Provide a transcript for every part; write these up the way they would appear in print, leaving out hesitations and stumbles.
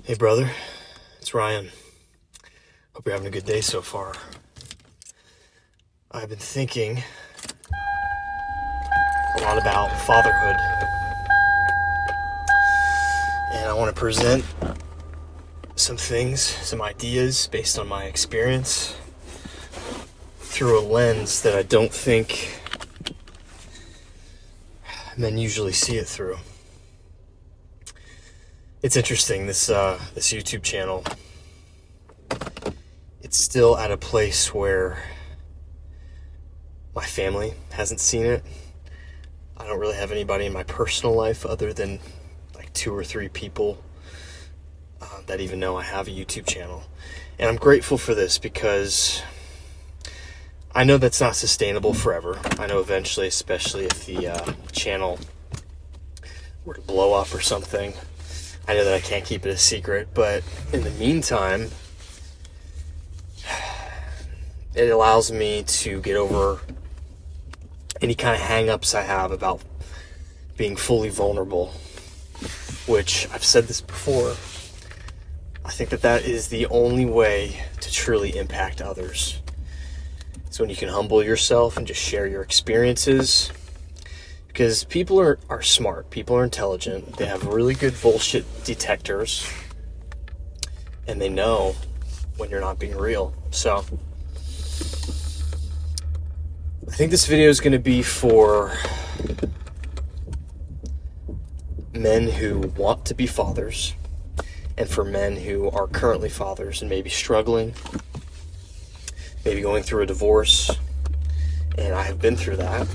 Hey brother, it's Ryan. Hope you're having a good day so far. I've been thinking a lot about fatherhood, and I want to present some things, some ideas based on my experience through a lens that I don't think men usually see it through. It's interesting, this YouTube channel, it's still at a place where my family hasn't seen it. I don't really have anybody in my personal life other than like 2 or 3 people that even know I have a YouTube channel. And I'm grateful for this because I know that's not sustainable forever. I know eventually, especially if the channel were to blow up or something, I know that I can't keep it a secret, but in the meantime, it allows me to get over any kind of hang-ups I have about being fully vulnerable, which I've said this before. I think that is the only way to truly impact others. So when you can humble yourself and just share your experiences, because people are smart, people are intelligent, they have really good bullshit detectors, and they know when you're not being real. So I think this video is going to be for men who want to be fathers, and for men who are currently fathers and maybe struggling, maybe going through a divorce, and I have been through that.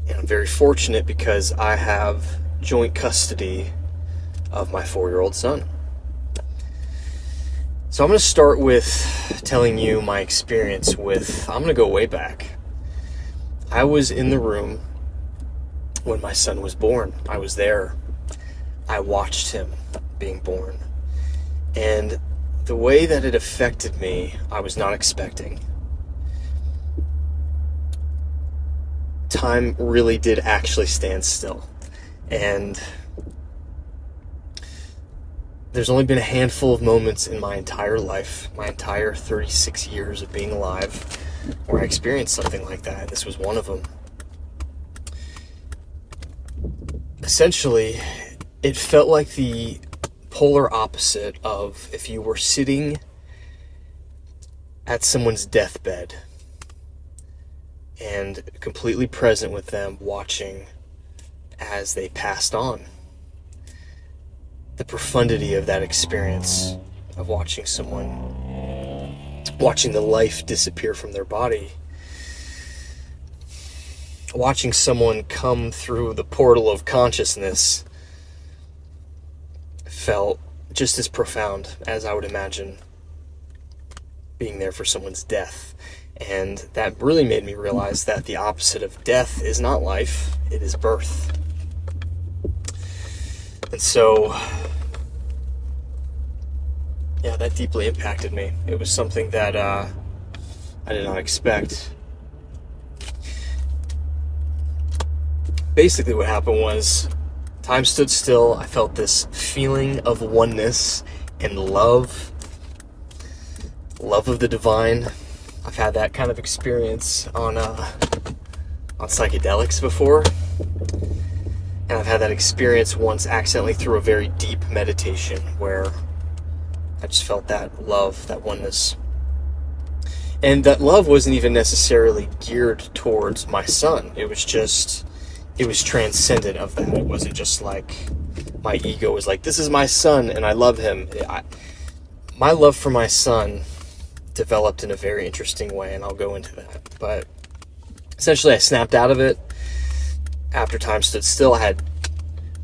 And I'm very fortunate because I have joint custody of my 4-year-old son. So I'm going to start with telling you my experience with, I'm going to go way back. I was in the room when my son was born. I was there. I watched him being born. And the way that it affected me, I was not expecting. Time really did actually stand still. And there's only been a handful of moments in my entire life, my entire 36 years of being alive, where I experienced something like that. This was one of them. Essentially, it felt like the polar opposite of if you were sitting at someone's deathbed and completely present with them, watching as they passed on. The profundity of that experience of watching the life disappear from their body, watching someone come through the portal of consciousness felt just as profound as I would imagine being there for someone's death. And that really made me realize that the opposite of death is not life, it is birth. And so, yeah, that deeply impacted me. It was something that I did not expect. Basically what happened was, time stood still. I felt this feeling of oneness and love of the divine. I've had that kind of experience on psychedelics before, and I've had that experience once accidentally through a very deep meditation where I just felt that love, that oneness. And that love wasn't even necessarily geared towards my son. It was transcendent of that. It wasn't just like my ego was like, this is my son and I love him. My love for my son developed in a very interesting way, and I'll go into that. But essentially I snapped out of it after time stood still.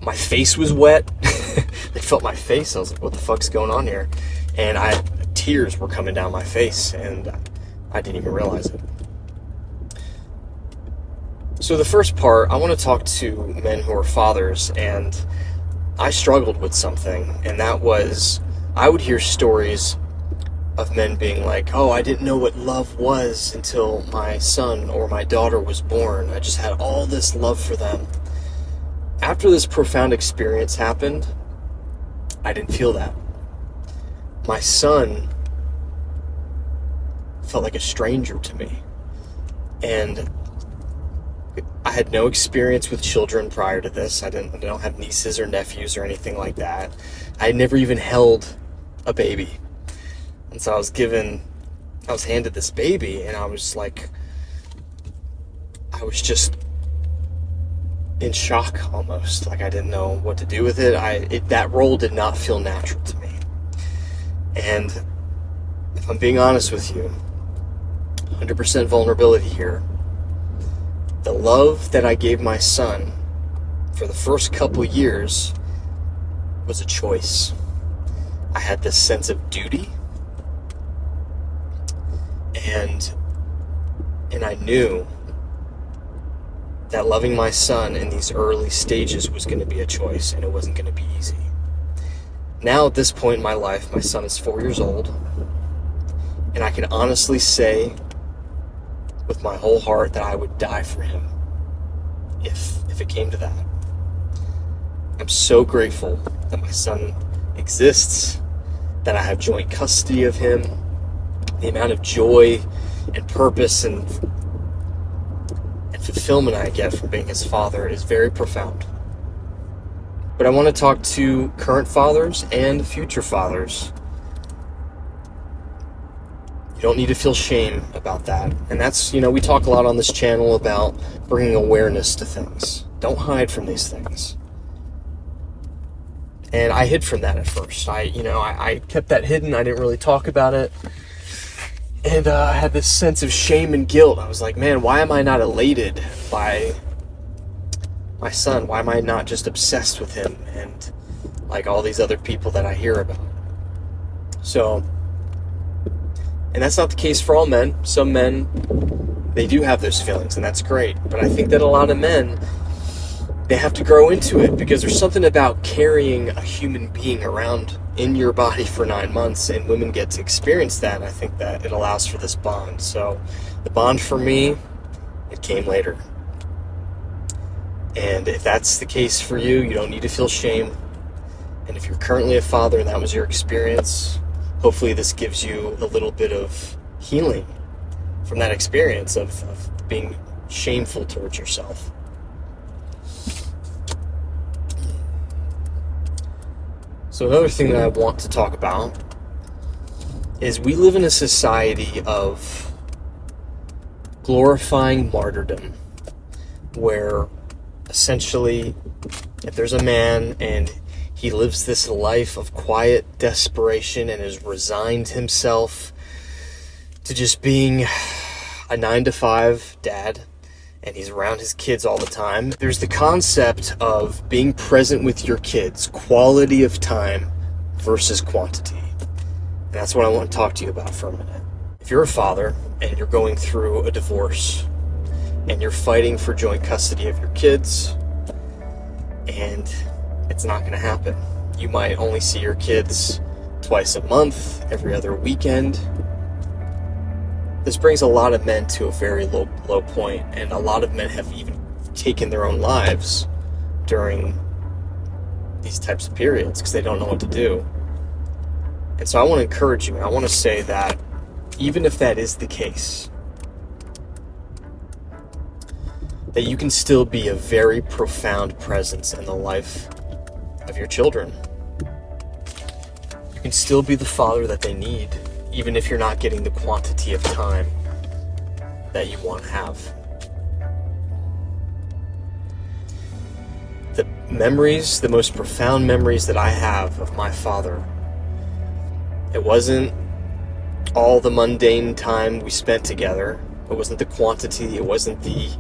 My face was wet. I felt my face. I was like, what the fuck's going on here? And tears were coming down my face, and I didn't even realize it. So the first part, I want to talk to men who are fathers, and I struggled with something, and that was, I would hear stories of men being like, oh, I didn't know what love was until my son or my daughter was born. I just had all this love for them. After this profound experience happened, I didn't feel that. My son felt like a stranger to me. And I had no experience with children prior to this. I don't have nieces or nephews or anything like that. I had never even held a baby. And so I was handed this baby, and I was just in shock almost. Like, I didn't know what to do with it. That role did not feel natural to me. And if I'm being honest with you, 100% vulnerability here, the love that I gave my son for the first couple years was a choice. I had this sense of duty, and I knew that loving my son in these early stages was going to be a choice, and it wasn't going to be easy. Now, at this point in my life, my son is 4 years old, and I can honestly say with my whole heart that I would die for him if it came to that. I'm so grateful that my son exists, that I have joint custody of him. The amount of joy and purpose and fulfillment I get from being his father is very profound. But I want to talk to current fathers and future fathers. You don't need to feel shame about that. And that's, we talk a lot on this channel about bringing awareness to things. Don't hide from these things. And I hid from that at first. I kept that hidden. I didn't really talk about it. And I had this sense of shame and guilt. I was like, man, why am I not elated by my son? Why am I not just obsessed with him and like all these other people that I hear about? So, and that's not the case for all men. Some men, they do have those feelings, and that's great. But I think that a lot of men, they have to grow into it, because there's something about carrying a human being around in your body for 9 months, and women get to experience that. And I think that it allows for this bond. So the bond for me, it came later. And if that's the case for you, you don't need to feel shame. And if you're currently a father and that was your experience, hopefully this gives you a little bit of healing from that experience of being shameful towards yourself. So another thing that I want to talk about is we live in a society of glorifying martyrdom, where essentially if there's a man and he lives this life of quiet desperation and has resigned himself to just being a 9-to-5 dad, and he's around his kids all the time. There's the concept of being present with your kids, quality of time versus quantity. And that's what I want to talk to you about for a minute. If you're a father and you're going through a divorce and you're fighting for joint custody of your kids, and it's not going to happen. You might only see your kids twice a month, every other weekend. This brings a lot of men to a very low point, and a lot of men have even taken their own lives during these types of periods because they don't know what to do. And so I want to encourage you, and I want to say that even if that is the case, that you can still be a very profound presence in the life of your children. You can still be the father that they need, even if you're not getting the quantity of time that you want to have. The most profound memories that I have of my father, it wasn't all the mundane time we spent together. It wasn't the quantity. It wasn't the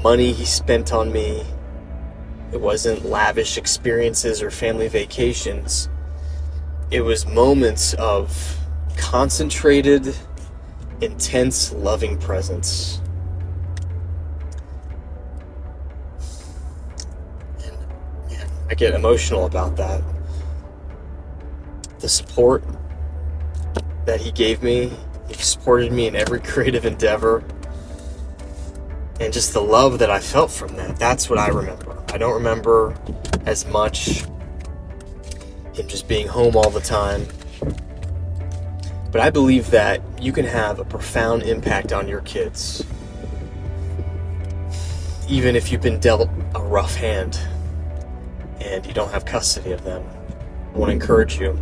money he spent on me. It wasn't lavish experiences or family vacations. It was moments of concentrated, intense, loving presence. And man, I get emotional about that. The support that he gave me, he supported me in every creative endeavor, and just the love that I felt from that, that's what I remember. I don't remember as much in just being home all the time. But I believe that you can have a profound impact on your kids, even if you've been dealt a rough hand and you don't have custody of them. I want to encourage you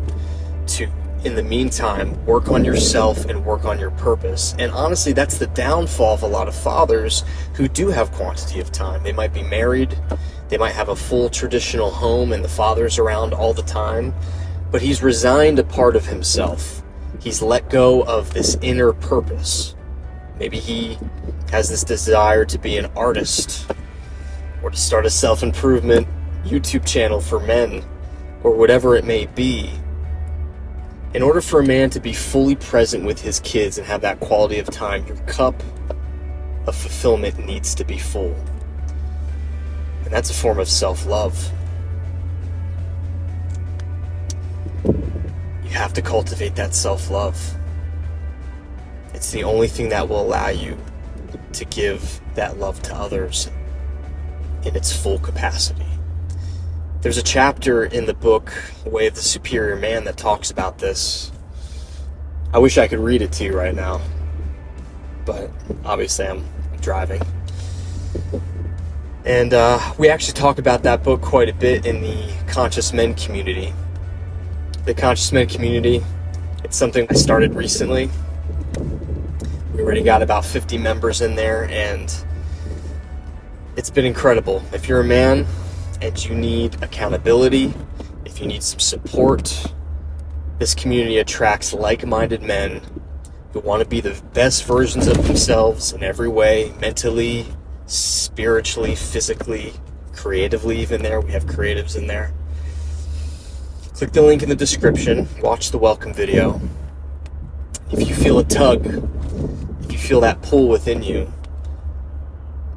to, in the meantime, work on yourself and work on your purpose. And honestly, that's the downfall of a lot of fathers who do have quantity of time. They might be married, they might have a full traditional home and the father's around all the time, but he's resigned a part of himself. He's let go of this inner purpose. Maybe he has this desire to be an artist, or to start a self-improvement YouTube channel for men, or whatever it may be. In order for a man to be fully present with his kids and have that quality of time, your cup of fulfillment needs to be full. And that's a form of self-love. You have to cultivate that self-love. It's the only thing that will allow you to give that love to others in its full capacity. There's a chapter in the book, Way of the Superior Man, that talks about this. I wish I could read it to you right now, but obviously I'm driving. And we actually talk about that book quite a bit in the Conscious Men community. The Conscious Men community, it's something I started recently. We already got about 50 members in there, and it's been incredible. If you're a man and you need accountability, if you need some support, this community attracts like-minded men who want to be the best versions of themselves in every way, mentally, spiritually, physically, creatively even there. We have creatives in there. Click the link in the description, watch the welcome video. If you feel a tug, if you feel that pull within you,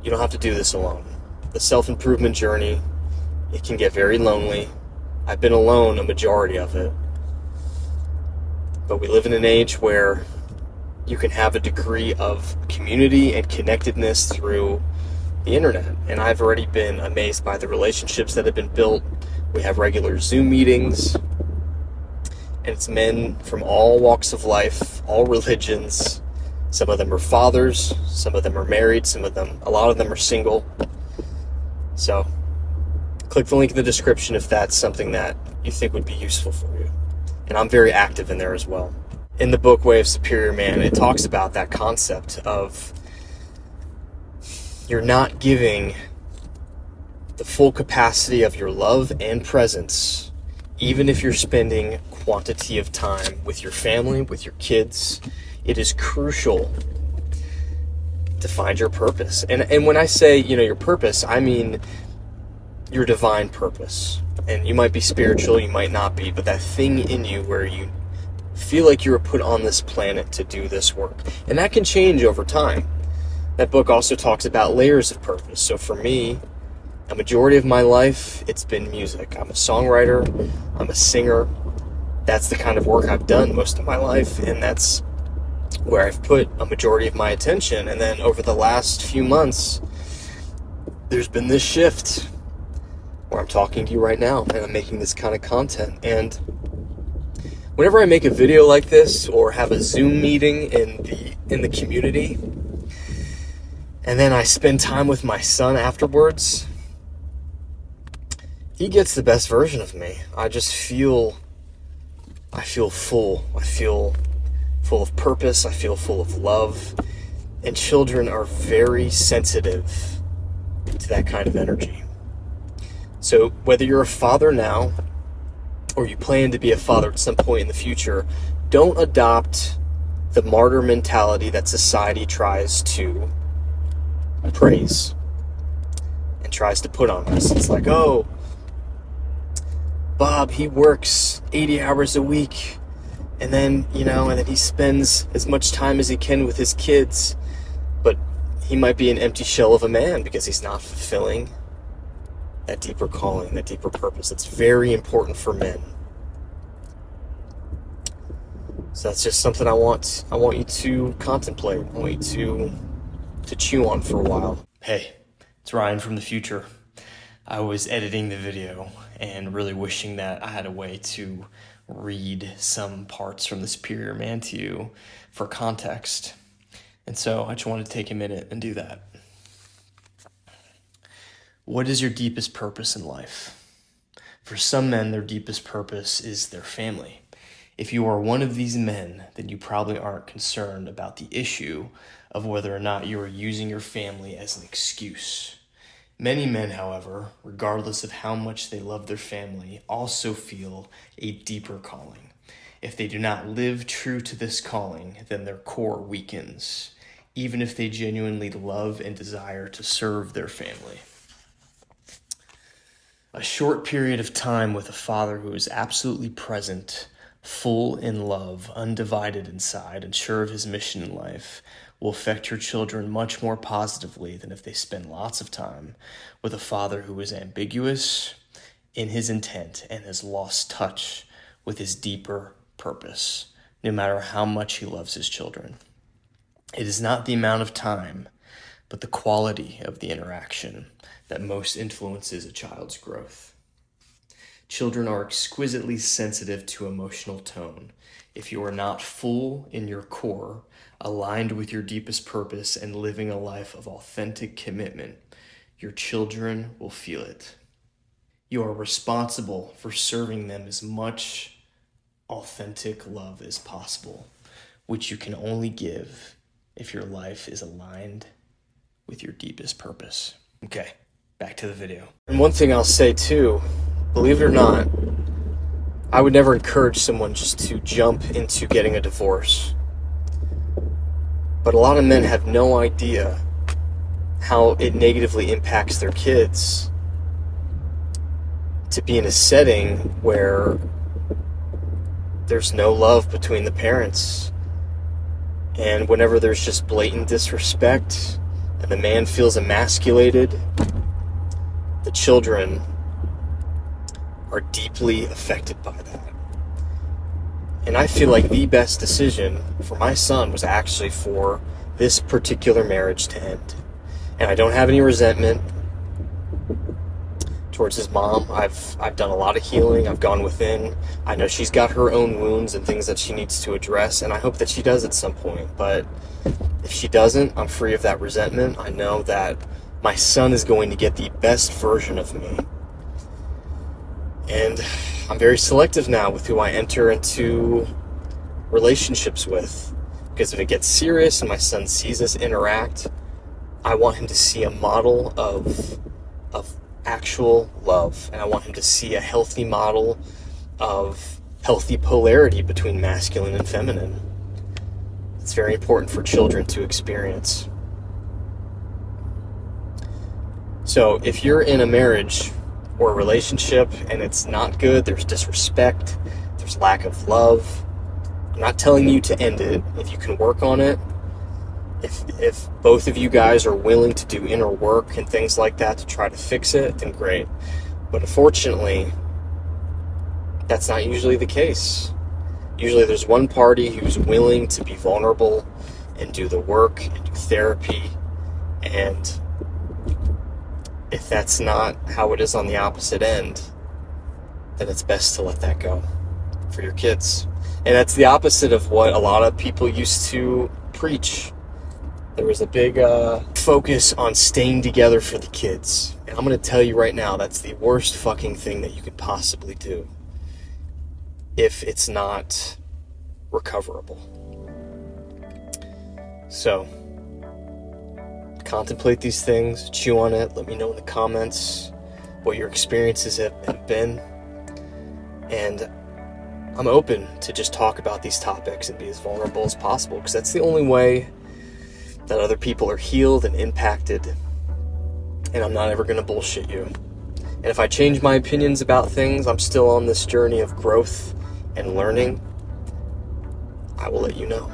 you don't have to do this alone. The self-improvement journey, it can get very lonely. I've been alone a majority of it. But we live in an age where you can have a degree of community and connectedness through the internet. And I've already been amazed by the relationships that have been built. We have regular Zoom meetings, and it's men from all walks of life, all religions. Some of them are fathers, some of them are married, a lot of them are single. So, click the link in the description if that's something that you think would be useful for you. And I'm very active in there as well. In the book, Way of Superior Man, it talks about that concept of you're not giving the full capacity of your love and presence, even if you're spending quantity of time with your family, with your kids. It is crucial to find your purpose. And when I say, your purpose, I mean your divine purpose. And you might be spiritual, you might not be, but that thing in you where you feel like you were put on this planet to do this work. And that can change over time. That book also talks about layers of purpose. So for me, a majority of my life, it's been music. I'm a songwriter, I'm a singer. That's the kind of work I've done most of my life, and that's where I've put a majority of my attention. And then over the last few months, there's been this shift where I'm talking to you right now, and I'm making this kind of content. And whenever I make a video like this, or have a Zoom meeting in the community, and then I spend time with my son afterwards, he gets the best version of me. I feel full. I feel full of purpose. I feel full of love. And children are very sensitive to that kind of energy. So whether you're a father now, or you plan to be a father at some point in the future, don't adopt the martyr mentality that society tries to praise and tries to put on us. It's like, oh, Bob, he works 80 hours a week, and then he spends as much time as he can with his kids, but he might be an empty shell of a man because he's not fulfilling that deeper calling, that deeper purpose. It's very important for men. So that's just something I want you to contemplate. I want you to chew on for a while. Hey, it's Ryan from the future. I was editing the video and really wishing that I had a way to read some parts from the Superior Man to you for context. And so I just wanted to take a minute and do that. What is your deepest purpose in life? For some men, their deepest purpose is their family. If you are one of these men, then you probably aren't concerned about the issue of whether or not you are using your family as an excuse. Many men, however, regardless of how much they love their family, also feel a deeper calling. If they do not live true to this calling, then their core weakens, even if they genuinely love and desire to serve their family. A short period of time with a father who is absolutely present, full in love, undivided inside, and sure of his mission in life will affect your children much more positively than if they spend lots of time with a father who is ambiguous in his intent and has lost touch with his deeper purpose, no matter how much he loves his children. It is not the amount of time, but the quality of the interaction that most influences a child's growth. Children are exquisitely sensitive to emotional tone. If you are not full in your core, aligned with your deepest purpose, and living a life of authentic commitment, your children will feel it. You are responsible for serving them as much authentic love as possible, which you can only give if your life is aligned with your deepest purpose. Okay, back to the video. And one thing I'll say too, believe it or not, I would never encourage someone just to jump into getting a divorce. But a lot of men have no idea how it negatively impacts their kids to be in a setting where there's no love between the parents. And whenever there's just blatant disrespect and the man feels emasculated, the children are deeply affected by that. And I feel like the best decision for my son was actually for this particular marriage to end. And I don't have any resentment towards his mom. I've done a lot of healing. I've gone within. I know she's got her own wounds and things that she needs to address, and I hope that she does at some point. But if she doesn't, I'm free of that resentment. I know that my son is going to get the best version of me. And I'm very selective now with who I enter into relationships with. Because if it gets serious and my son sees us interact, I want him to see a model of actual love. And I want him to see a healthy model of healthy polarity between masculine and feminine. It's very important for children to experience. So if you're in a marriage or a relationship and it's not good, there's disrespect, there's lack of love, I'm not telling you to end it. If you can work on it, if both of you guys are willing to do inner work and things like that to try to fix it, then great. But unfortunately, that's not usually the case. Usually there's one party who's willing to be vulnerable and do the work and do therapy, and if that's not how it is on the opposite end, then it's best to let that go for your kids. And that's the opposite of what a lot of people used to preach. There was a big focus on staying together for the kids. And I'm going to tell you right now, that's the worst fucking thing that you could possibly do if it's not recoverable. So, contemplate these things, chew on it, let me know in the comments what your experiences have been. And I'm open to just talk about these topics and be as vulnerable as possible, because that's the only way that other people are healed and impacted. And I'm not ever going to bullshit you. And if I change my opinions about things, I'm still on this journey of growth and learning, I will let you know.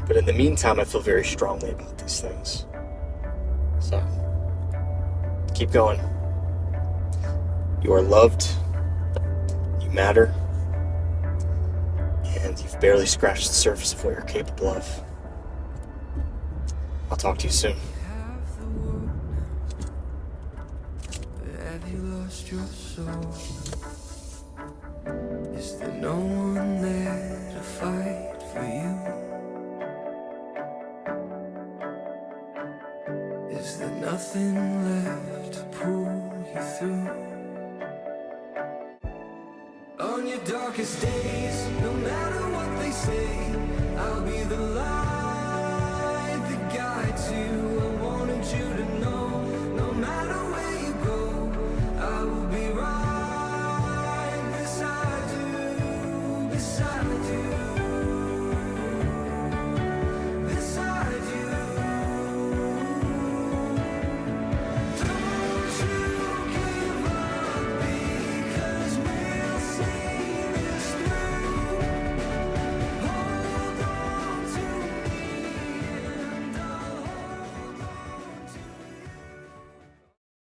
But in the meantime, I feel very strongly about these things. So, keep going. You are loved. You matter. And you've barely scratched the surface of what you're capable of. I'll talk to you soon. Have you lost your soul? Is there no one there to fight for you? Is there nothing left to pull you through? On your darkest days, no matter what they say, I'll be the light that guides you. I wanted you to